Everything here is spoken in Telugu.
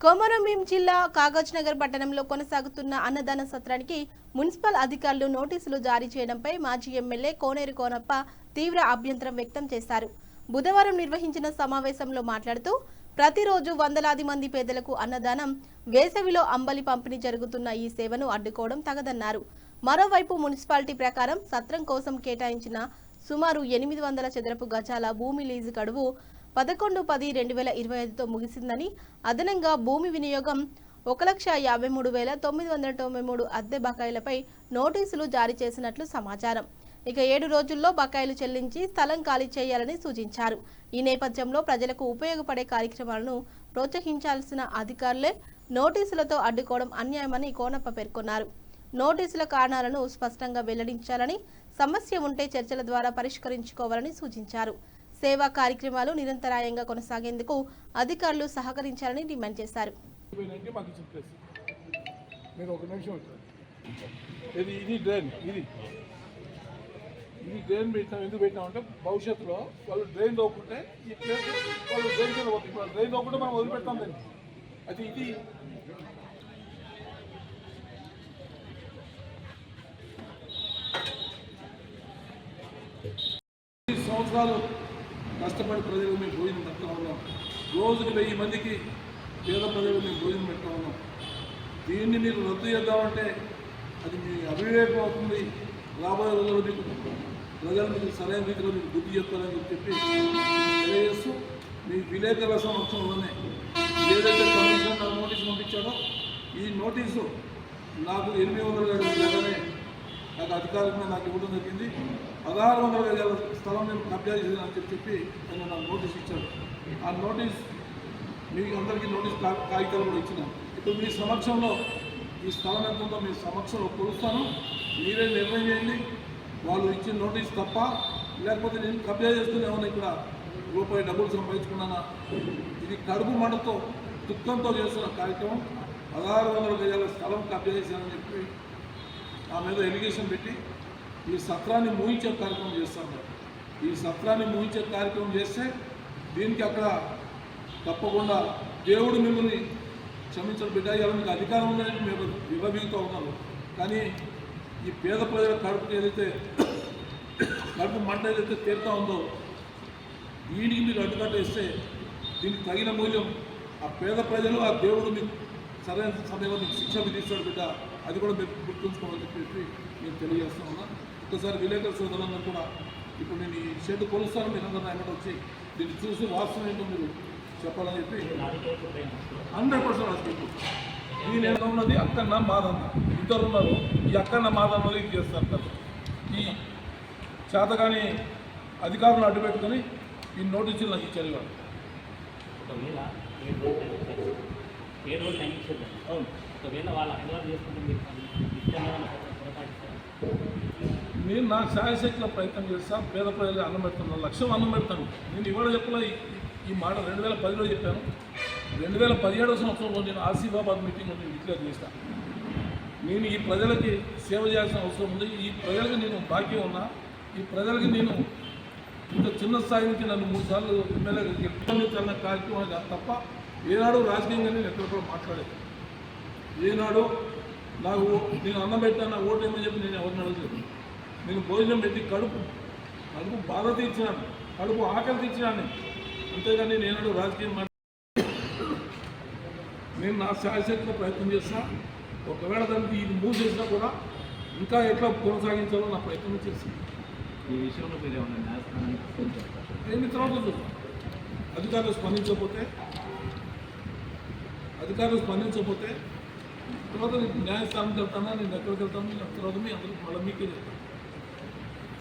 కొమరంభీం జిల్లా కాగజ్ నగర్ పట్టణంలో కొనసాగుతున్న అన్నదాన సత్రానికి మున్సిపల్ అధికారులు నోటీసులు జారీ చేయడంపై మాజీ ఎమ్మెల్యే కోనేరు కోనప్ప తీవ్ర అభ్యంతరం వ్యక్తం చేశారు. బుధవారం నిర్వహించిన సమావేశంలో మాట్లాడుతూ ప్రతిరోజు వందలాది మంది పేదలకు అన్నదానం, వేసవిలో అంబలి పంపిణీ జరుగుతున్న ఈ సేవను అడ్డుకోవడం తగదన్నారు. మరోవైపు మున్సిపాలిటీ ప్రకారం సత్రం కోసం కేటాయించిన సుమారు 800 చదరపు గజాల భూమి లీజు గడువు 11/10/2025తో ముగిసిందని, అదనంగా భూమి వినియోగం 1,53,993 అద్దె బకాయిలపై నోటీసులు జారీ చేసినట్లు సమాచారం. ఇక 7 రోజుల్లో బకాయిలు చెల్లించి స్థలం ఖాళీ చేయాలని సూచించారు. ఈ నేపథ్యంలో ప్రజలకు ఉపయోగపడే కార్యక్రమాలను ప్రోత్సహించాల్సిన అధికారులే నోటీసులతో అడ్డుకోవడం అన్యాయమని కోనప్ప పేర్కొన్నారు. నోటీసుల కారణాలను స్పష్టంగా వెల్లడించాలని, సమస్య ఉంటే చర్చల ద్వారా పరిష్కరించుకోవాలని సూచించారు. సేవా కార్యక్రమాలు నిరంతరాయంగా కొనసాగేందుకు అధికారులు సహకరించాలని డిమాండ్ చేశారు. ఎందుకు పెట్టినామంటే భవిష్యత్తులో వాళ్ళు డ్రైన్ తోకుంటే ఈ ప్లేస్ వాళ్ళు డ్రైన్ కింద పోతుంది. డ్రైన్ తోకుంటే మనం వదిలిపెడతాం దాన్ని. అది ఇది సంవత్సరాలు కష్టపడి ప్రజలకు మేము భోజనం పెడతా ఉన్నాం. రోజుకి 1000 మందికి పేద ప్రజలకు మేము భోజనం పెడతా ఉన్నాం. దీన్ని మీరు రద్దు చేద్దామంటే అది మీ అవివేకం అవుతుంది. రాబోయే రోజుల్లో మీకు ప్రజలు మీకు సరైన రీతిలో మీకు బుద్ధి చెప్తారని చెప్పి తెలియజేస్తూ మీ విలేకరుల సమక్షంలోనే ఏదైతే కమిషన్ నాకు నోటీసు పంపించాడో ఈ నోటీసు నాకు 800 గజాలనే నాకు అధికారికంగా నాకు ఇవ్వడం జరిగింది. 1600 గజాల స్థలం నేను కబ్జా చేశానని చెప్పి ఆయన నాకు నోటీస్ ఇచ్చాడు. ఆ నోటీస్ మీకు అందరికీ నోటీస్ కాగితాలు కూడా ఇచ్చినాను. ఇప్పుడు మీ సమక్షంలో ఈ స్థలం ఎంత ఉందో మీ సమక్షంలో కొలుస్తాను. మీరే నిర్ణయం చేయండి. వాళ్ళు ఇచ్చిన నోటీస్ తప్ప, లేకపోతే నేను కబ్జా చేస్తూనే ఏమన్నా ఇక్కడ రూపాయి డబ్బులు సంపాదించుకున్నానా? ఇది కడుపు మంటతో దుఃఖంతో చేస్తున్న కార్యక్రమం. 1600 గజాల స్థలం కబ్జా చేశానని చెప్పి ఆ మీద ఎలిగేషన్ పెట్టి ఈ సత్రాన్ని మూయించే కార్యక్రమం చేస్తాను. ఈ సత్రాన్ని మూయించే కార్యక్రమం చేస్తే దీనికి అక్కడ తప్పకుండా దేవుడు మిమ్మల్ని క్షమించడం బిడ్డ, ఇలా మీకు అధికారం ఉందని మేము విభజిస్తూ ఉన్నాము. కానీ ఈ పేద ప్రజల కడుపుకి ఏదైతే కడుపు మంట ఏదైతే తీరుతా ఉందో వీడికి మీరు అడ్డుకట్టేస్తే దీనికి తగిన మూల్యం ఆ పేద ప్రజలు, ఆ దేవుడు మీకు సరైన సమయంలో మీకు శిక్ష విధిస్తాడు బిడ్డ. అది కూడా మీరు గుర్తుంచుకోవాలని చెప్పి నేను తెలియజేస్తా ఉన్నా. ఒక్కసారి విలేకరుల సోదరులందరూ కూడా ఇప్పుడు నేను ఈ షెడ్ కొలుస్తాను. మీరు అందరూ ఎక్కడ వచ్చి దీన్ని చూసి వాస్తవం ఏంటో మీరు చెప్పాలని చెప్పి 100% రాసుకుంటారు. నేను ఎంత ఉన్నది అక్కన్న మాదన్న ఇద్దరు ఉన్నారు. ఈ అక్కన్న మాదన్నలు ఇది చేస్తారు కదా. ఈ చేతగాని అధికారులను అడ్డు పెట్టుకొని ఈ నోటీసులు నాకు ఇచ్చారు. అవును, నేను నా శాయశక్తిలో ప్రయత్నం చేస్తాను. పేద ప్రజలు అన్నం పెడుతున్నా, లక్ష్యం అన్నం పెడతాను. నేను ఇవాళ చెప్పలే ఈ మాట 2010లో చెప్పాను. 2017వ సంవత్సరంలో నేను ఆసిఫాబాద్ మీటింగ్లో నేను డిక్లేర్ చేస్తాను. నేను ఈ ప్రజలకి సేవ చేయాల్సిన అవసరం ఉంది. ఈ ప్రజలకి నేను బాకీ ఉన్నా. ఈ ప్రజలకి నేను ఇంత చిన్న స్థాయి నుంచి నన్ను 3 సార్లు ఎమ్మెల్యేగా గెలుపొందించాలన్న కార్యక్రమం తప్ప ఏనాడు రాజకీయంగా నేను ఎక్కడ కూడా మాట్లాడేది. ఏనాడు నాకు నేను అన్నం పెట్టాను, నా ఓటు ఏమని చెప్పి నేను ఎవరిని అడగలేదు. నేను భోజనం పెట్టి కడుపు బాధ తీర్చినాను, కడుపు ఆకలి తీర్చినాను. అంతేగాని నేనాడు రాజకీయం నేను నా శాయశక్తిలో ప్రయత్నం చేస్తా. ఒకవేళ దానికి ఇది మూవ్ చేసినా కూడా ఇంకా ఎట్లా కొనసాగించాలో నా ప్రయత్నం చేస్తాను. ఈ విషయంలో మీరు ఏమన్నా ఎన్ని తర్వాత అధికారులు స్పందించకపోతే తర్వాత న్యాయస్థానంకి వెళ్తానా, నేను ఎక్కడికి వెళ్తాను, తర్వాత మీ అందరికీ మళ్ళీ మీకే చెప్తాను.